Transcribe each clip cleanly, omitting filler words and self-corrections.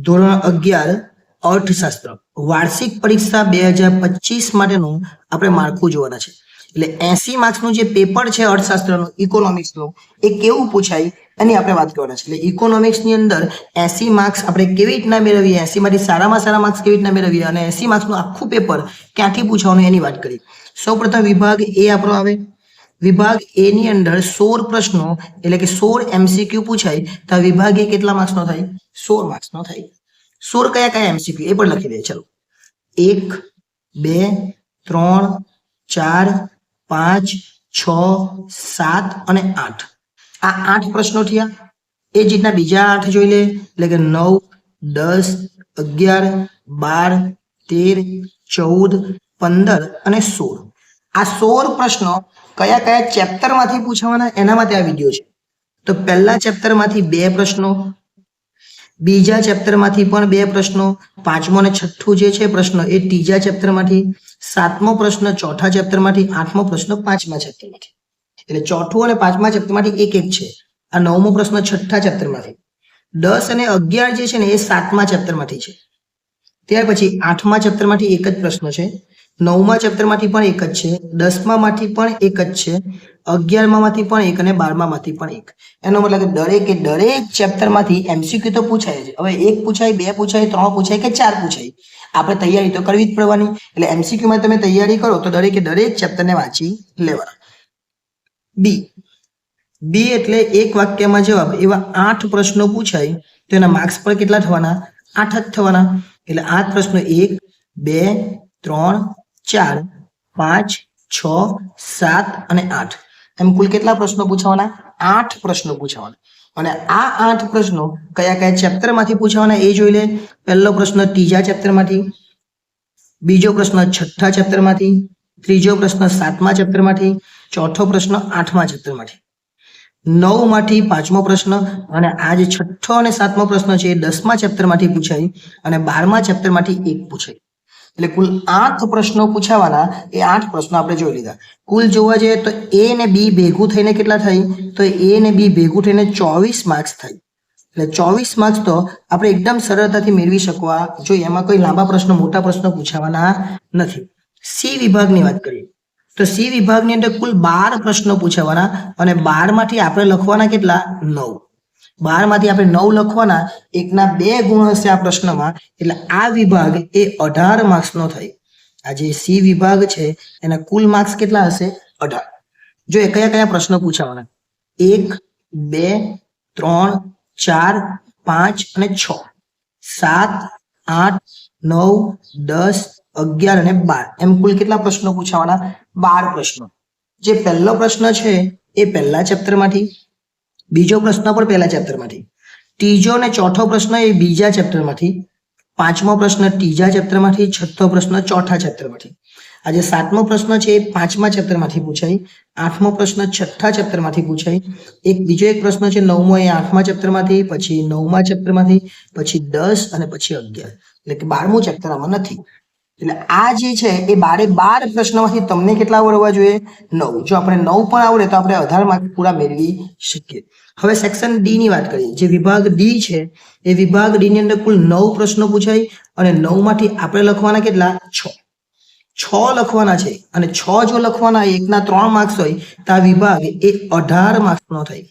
ધોરણ 11 અર્થશાસ્ત્ર વાર્ષિક પરીક્ષા 2025 માટેનું આપણે માળખું જોવાના છે. એટલે 80 માર્ક્સનું જે પેપર છે અર્થશાસ્ત્રનું ઇકોનોમિક્સનું એ કેવું પૂછાય એની આપણે વાત કરવાના છે. એટલે ઇકોનોમિક્સની અંદર 80 માર્ક્સ આપણે કેવી રીતના મેળવીએ, 80 માંથી સારામાં સારા માર્ક્સ કેવી રીતના મેળવીએ અને 80 માર્ક્સનું આખું પેપર ક્યાંથી પૂછવાનું એની વાત કરી. સૌપ્રથમ વિભાગ એ આપણો આવે. વિભાગ એ ની અંદર 16 પ્રશ્નો એટલે કે 16 MCQ પૂછાય તો વિભાગ એ કેટલા માર્ક્સનો થાય? 16 માર્ક્સનો થાય. 16 કયા કયા MCQ એ પણ લખી દઈએ. ચલો 1 2 3 4 5 6 7 અને 8 આ 8 પ્રશ્નો થયા. એ જ રીતના બીજા 8 જોઈ લે એટલે કે 9 10 11 12 13 14 15 અને 16 આ 16 પ્રશ્નો કયા કયા ચેપ્ટર માંથી પૂછવાના એના માટે આ વિડિયો છે. તો પહેલા ચેપ્ટર માંથી 2 પ્રશ્નો, બીજા ચેપ્ટર માંથી પણ 2 પ્રશ્નો, પાંચમો અને છઠ્ઠું જે છે પ્રશ્ન એ ત્રીજા ચેપ્ટર માંથી, સાતમો પ્રશ્ન ચોથા ચેપ્ટર માંથી, આઠમો પ્રશ્ન પાંચમા ચેપ્ટર માંથી. એટલે ચોથું અને પાંચમા ચેપ્ટર માંથી એક એક છે. આ નવમો પ્રશ્ન છઠ્ઠા ચેપ્ટર માંથી, 10 અને 11 જે છે ને એ સાતમા ચેપ્ટર માંથી છે. ત્યાર પછી આઠમા ચેપ્ટર માંથી એક જ પ્રશ્ન છે, નવમા ચેપ્ટર માંથી પણ એક જ છે, 10મા માંથી પણ એક જ છે, 11મા માંથી પણ એક અને 12મા માંથી પણ એક. એનો મતલબ કે દરેક ચેપ્ટર માંથી MCQ તો પૂછાય છે. હવે એક પૂછાય, બે પૂછાય, ત્રણ પૂછાય કે ચાર પૂછાય, આપણે તૈયારી તો કરવી જ પડવાની. એટલે MCQ માં તમે તૈયારી કરો તો દરેક ચેપ્ટર ને વાંચી લેવાના. બી એટલે એક વાક્યમાં જવાબ એવા 8 પ્રશ્નો પૂછાય તો એના માર્ક્સ પર કેટલા થવાના? 8 જ થવાના. એટલે 8 પ્રશ્નો 1 2 3 4 5 6 7 અને 8 એમ કુલ કેટલા પ્રશ્નો પૂછવાના? 8 પ્રશ્નો પૂછવાના. અને આ 8 પ્રશ્નો કયા કયા ચેપ્ટર માંથી પૂછવાના એ જોઈ લે. પહેલો પ્રશ્ન ત્રીજા ચેપ્ટર માંથી, બીજો પ્રશ્ન છઠ્ઠા ચેપ્ટર માંથી, ત્રીજો પ્રશ્ન સાતમા ચેપ્ટર માંથી, ચોથો પ્રશ્ન આઠમા ચેપ્ટર માંથી, 9 માંથી પાંચમો પ્રશ્ન અને આ જે છઠ્ઠો અને સાતમો પ્રશ્ન છે એ 10મા ચેપ્ટર માંથી પૂછાય અને 12મા ચેપ્ટર માંથી એક પૂછાય. એટલે કુલ 8 પ્રશ્નો પૂછાવાના. એ 8 પ્રશ્નો આપણે જોઈ લીધા. કુલ જોવા જઈએ તો A ને B ભેગું થઈને કેટલા થાય? તો A ને B ભેગું થઈને 24 માર્ક્સ થાય. એટલે 24 માર્ક્સ તો આપણે એકદમ સરળતાથી મેળવી શકવા જોઈએ. એમાં કોઈ લાંબા પ્રશ્નો, મોટા પ્રશ્નો પૂછાવાના નથી. C વિભાગની વાત કરીએ તો C વિભાગની અંદર કુલ 12 પ્રશ્નો પૂછાવાના અને 12 માંથી આપણે લખવાના કેટલા? 9. 12 માંથી આપણે 9 લખવાના. એકના 2 ગુણ હશે આ પ્રશ્નમાં. એટલે આ વિભાગ એ 18 માર્ક્સનો થાય. આ જે C વિભાગ છે એના કુલ માર્ક્સ કેટલા હશે? 18. જો એ કયા કયા પ્રશ્નો પૂછાવાના? 1 2 3 4 5 અને 6 7 8 9 10 11 અને 12 એમ કુલ કેટલા પ્રશ્નો પૂછાવાના? 12 પ્રશ્નો. જે પહેલો પ્રશ્ન છે એ પહેલા ચેપ્ટર માંથી, બીજો પ્રશ્ન પણ પહેલા ચેપ્ટર માંથી, ત્રીજો અને ચોથો પ્રશ્ન એ બીજા ચેપ્ટર માંથી, પાંચમો પ્રશ્ન ત્રીજા ચેપ્ટર માંથી, છઠ્ઠો પ્રશ્ન ચોથા ચેપ્ટર માંથી. આ જે સાતમો પ્રશ્ન છે એ પાંચમા ચેપ્ટર માંથી પૂછાય, આઠમો પ્રશ્ન છઠ્ઠા ચેપ્ટર માંથી પૂછાય, બીજો એક પ્રશ્ન છે નવમો એ આઠમા ચેપ્ટર માંથી, પછી નવમા ચેપ્ટર માંથી, પછી 10 અને પછી 11. એટલે કે 12મું ચેપ્ટર આમાં નથી. એટલે આ જે છે એ 12 પ્રશ્નોમાંથી તમને કેટલા આવડવા જોઈએ? 9. જો આપણે 9 પણ આવડે તો આપણે 18 માર્ક પૂરા મેળવી શકીએ. હવે સેક્શન ડી ની વાત કરીએ. જે વિભાગ ડી છે એ વિભાગ ડી ની અંદર કુલ 9 પ્રશ્નો પૂછાય અને 9 માંથી આપણે લખવાના કેટલા? 6 લખવાના છે. અને 6 જો લખવાના એકના 3 માર્ક્સ હોય તો આ વિભાગ એ 18 માર્ક્સનો થાય.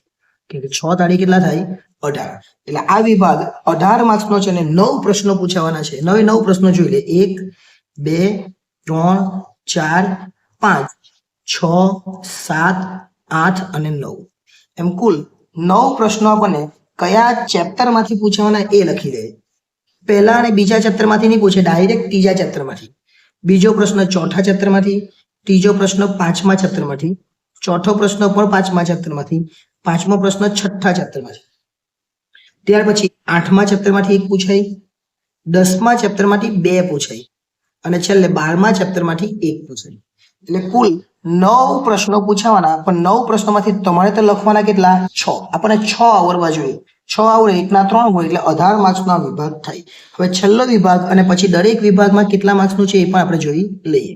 કે 6 તારીખ કેટલા થાય? 18. એટલે આ વિભાગ 18 માર્ક્સનો છે અને 9 પ્રશ્નો પૂછાવાના છે. 9 પ્રશ્નો જોઈ લે. 1 2 3 4 5 6 7 8 અને 9 એમ કુલ 9 પ્રશ્નો આપણને કયા ચેપ્ટર માંથી પૂછવાના એ લખી દે. પહેલા અને બીજા ચેપ્ટર માંથી નહીં પૂછે, ડાયરેક્ટ ત્રીજા ચેપ્ટર માંથી. બીજો પ્રશ્ન ચોથા ચેપ્ટર માંથી, ત્રીજો પ્રશ્ન પાંચમા ચેપ્ટર માંથી, ચોથો પ્રશ્ન પણ પાંચમા ચેપ્ટર માંથી, પાંચમો પ્રશ્ન છઠ્ઠા ચેપ્ટર માંથી. ત્યાર પછી આઠમા ચેપ્ટર માંથી એક પૂછાય, 10મા ચેપ્ટર માંથી 2 પૂછાય અને છેલ્લે 12મા ચેપ્ટર માંથી એક પૂછાય. એટલે કુલ 9 પ્રશ્નો પૂછાવાના. પણ 9 પ્રશ્નોમાંથી તમારે તો લખવાના કેટલા? 6. આપણને 6 આવડવા જોઈએ. 6 આવડે એકના 3 હોય એટલે 18 માર્ક્સનો વિભાગ થાય. હવે છેલ્લો વિભાગ અને પછી દરેક વિભાગમાં કેટલા માર્ક્સનું છે એ પણ આપણે જોઈ લઈએ.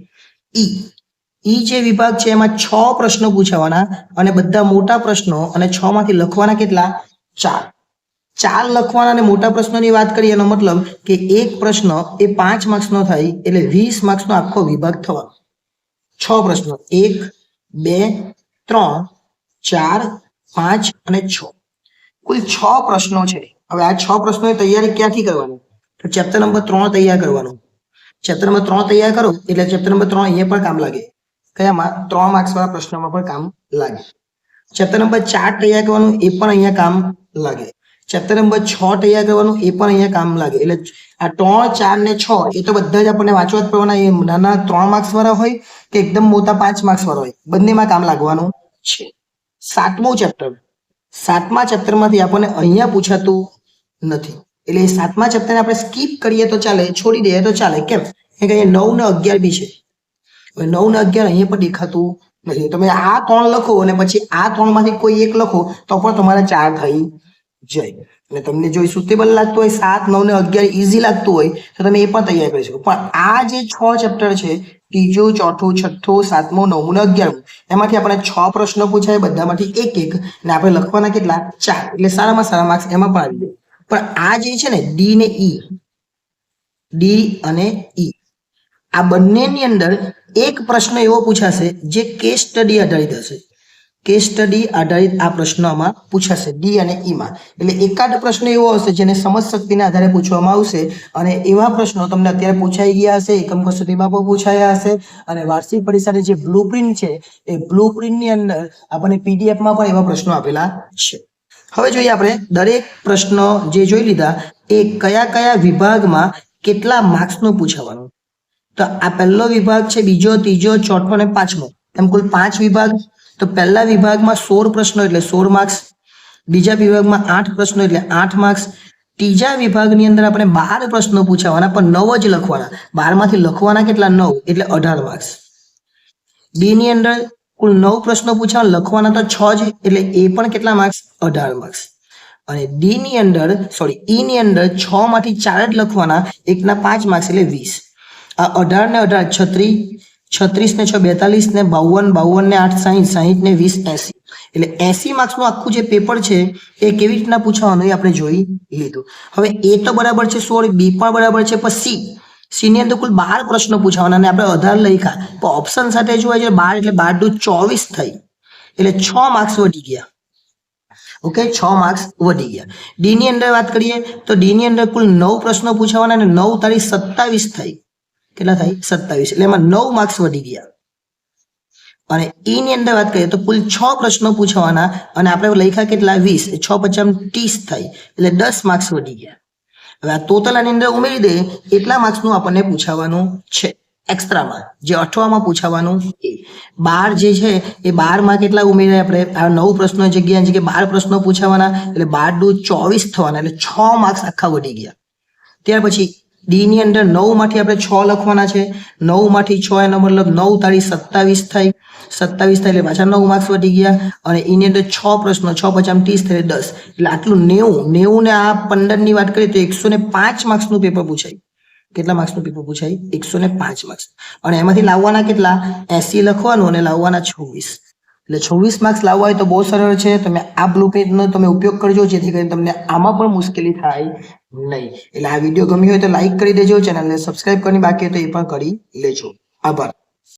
ઈ જે વિભાગ છે એમાં 6 પ્રશ્નો પૂછાવાના અને બધા મોટા પ્રશ્નો અને 6 માંથી લખવાના કેટલા? 4. ચાર લખવાના અને મોટા પ્રશ્નોની વાત કરીએ એનો મતલબ કે એક પ્રશ્ન એ 5 માર્ક્સનો થાય એટલે 20 માર્ક્સનો આખો વિભાગ થવાનો. 6 પ્રશ્નો 1 2 3 4 5 અને 6 કુલ 6 પ્રશ્નો છે. હવે આ 6 પ્રશ્નોની તૈયારી ક્યાંથી કરવાની? તો ચેપ્ટર નંબર 3 તૈયાર કરવાનું. ચેપ્ટર નંબર 3 તૈયાર કરો એટલે ચેપ્ટર નંબર 3 અહીંયા પણ કામ લાગે. કયામાં? 3 માર્ક્સ વાળા પ્રશ્નોમાં પણ કામ લાગે. ચેપ્ટર નંબર 4 તૈયાર કરવાનું એ પણ અહીંયા કામ લાગે. ચેપ્ટર નંબર 6 તૈયાર કરવાનું એ પણ અહીંયા કામ લાગે. એટલે આ 3 4 ને 6 એ તો બધા જ આપણને વાંચવા જ પડવાના. એ નાના 3 માર્ક્સ વાળા હોય કે એકદમ મોટા 5 માર્ક્સ વાળા હોય, બંનેમાં કામ લાગવાનું છે. 7મું ચેપ્ટર, 7મા ચેપ્ટરમાંથી આપણને અહીંયા પૂછાતું નથી એટલે એ 7મા ચેપ્ટરને આપણે સ્કીપ કરીએ તો ચાલે, છોડી દઈએ તો ચાલે. કેમ? કે અહીંયા 9 ને 11 બી છે. હવે 9 ને 11 અહીંયા પણ દેખાતું નથી. તમે આ 3 લખો અને પછી આ 3 માંથી કોઈ એક લખો તો પણ તમારે 4 થઈ જાય. અને તમને જો સુટેબલ લાગતું હોય 7 9 ને 11 ઈઝી લાગતું હોય તો તમે એ પણ તૈયાર કરી શકો. પણ આ જે 6 ચેપ્ટર છે, ત્રીજું, ચોથું, છઠ્ઠું, 7મું, 9મું ને 11મું, એમાંથી આપણે 6 પ્રશ્નો પૂછાય, બધામાંથી એક એક, અને આપણે લખવાના કેટલા? 4. એટલે સારામાં સારા માર્ક્સ એમાં પણ આવી જાય. પણ આ જે છે ને ડી ને ઈ, ડી અને ઈ, આ બંનેની અંદર એક પ્રશ્ન એવો પૂછાશે જે કેસ સ્ટડી આધારિત હશે. કેસ સ્ટડી આધારિત આ પ્રશ્નોમાં પૂછાશે ડી અને ઈ માં. એટલે એકાદ પ્રશ્ન એવો હશે જેને સમજ શક્તિના આધારે પૂછવામાં આવશે અને એવા પ્રશ્નો તમને અત્યારે પૂછાઈ ગયા હશે, એકમ કસોટીમાં પણ પૂછાયા હશે અને વાર્ષિક પરીક્ષાની જે બ્લુપ્રિન્ટ છે એ બ્લુપ્રિન્ટની અંદર આપણને પીડીએફમાં પણ એવા પ્રશ્નો આપેલા છે. હવે જોઈએ આપણે દરેક પ્રશ્નો જે જોઈ લીધા એ કયા કયા વિભાગમાં કેટલા માર્ક્સનું પૂછાવાનું. તો આ પહેલો વિભાગ છે, બીજો, ત્રીજો, ચોથો અને 5મો, એમ કુલ 5 વિભાગ. તો પહેલા વિભાગમાં 16 પ્રશ્નો એટલે 16 માર્ક્સ, બીજા વિભાગમાં 8 પ્રશ્નો એટલે 8 માર્ક્સ, ત્રીજા વિભાગની અંદર આપણે 12 પ્રશ્નો પૂછાવાના પણ 9 જ લખવાના. 12 માંથી લખવાના કેટલા? 9 એટલે 18 માર્ક્સ. બી ની અંદર કુલ 9 પ્રશ્નો પૂછાવાના, લખવાના તો 6 જ એટલે એ પણ કેટલા માર્ક્સ? 18 માર્ક્સ. અને ડી ની અંદર ઈ ની અંદર 6 માંથી 4 જ લખવાના, એકના 5 માર્ક્સ એટલે 20. આ 18 ને 18 36, 36 ને 6 42 ને 52, 52 ને 8 60, 60 ને 20 80. એટલે 80 માર્ક્સનું આખું જે પેપર છે એ કેવી રીતના પૂછવાનું એ આપણે જોઈ લીધું. હવે એ તો બરાબર છે 16, બી પણ બરાબર છે, પણ સી ની અંદર કુલ 12 પ્રશ્નો પૂછાવાના અને આપણે 18 લખ્યા, પણ ઓપ્શન સાથે જોવા છે 12 એટલે 12 × 24 થઈ એટલે 6 માર્ક્સ વધી ગયા. ઓકે, 6 માર્ક્સ વધી ગયા. ડી ની અંદર વાત કરીએ તો ડી ની અંદર કુલ 9 પ્રશ્નો પૂછાવાના અને 9 તારીખ 27 થઈ. કેટલા થાય? 27. એટલે એમાં 9 માર્ક્સ વધી ગયા. અને ઈ ની અંદર વાત કરીએ તો કુલ 6 પ્રશ્નો પૂછવાના અને આપણે લખ્યા કેટલા? 20. 6 × 5 = 30 થાય એટલે 10 માર્ક્સ વધી ગયા. હવે આ ટોટલ આની અંદર ઉમેરી દે એટલા માર્ક્સનું આપણને પૂછાવાનું છે એક્સ્ટ્રામાં, જે 8માં પૂછાવાનું એ 12 જે છે એ 12માં કેટલા ઉમેરાય? આપણે આ 9 પ્રશ્નો જગ્યાએ 12 પ્રશ્નો પૂછાવાના એટલે 12 × 24 થવાના એટલે 6 માર્ક્સ આખા વધી ગયા. ત્યાર પછી ડી ની અંદર 9 માંથી આપણે 6 લખવાના છે, 9 માંથી 6 એનો મતલબ 9 તારીખ 27 થાય, 27 થાય એટલે પાછા 9 માર્ક્સ વધી ગયા. અને એની અંદર 6 પ્રશ્નો, 6 × 5 = 30 થાય 10 એટલે આટલું 90 ને આ 15 ની વાત કરીએ તો 105 માર્ક્સનું પેપર પૂછાય. કેટલા માર્ક્સનું પેપર પૂછાય? 105 માર્ક્સ. અને એમાંથી લાવવાના કેટલા? 80 લખવાનું અને લાવવાના 26. એટલે 26 માર્ક્સ લાવવા હોય તો બહુ સરળ છે. તમે આ બ્લુપ્રિન્ટનો તમે ઉપયોગ કરજો જેથી કરીને તમને આમાં પણ મુશ્કેલી થાય નહીં. એટલે આ વિડીયો ગમ્યો હોય તો લાઈક કરી દેજો, ચેનલને સબસ્ક્રાઇબ કરવાની બાકી હોય તો એ પણ કરી લેજો. આભાર.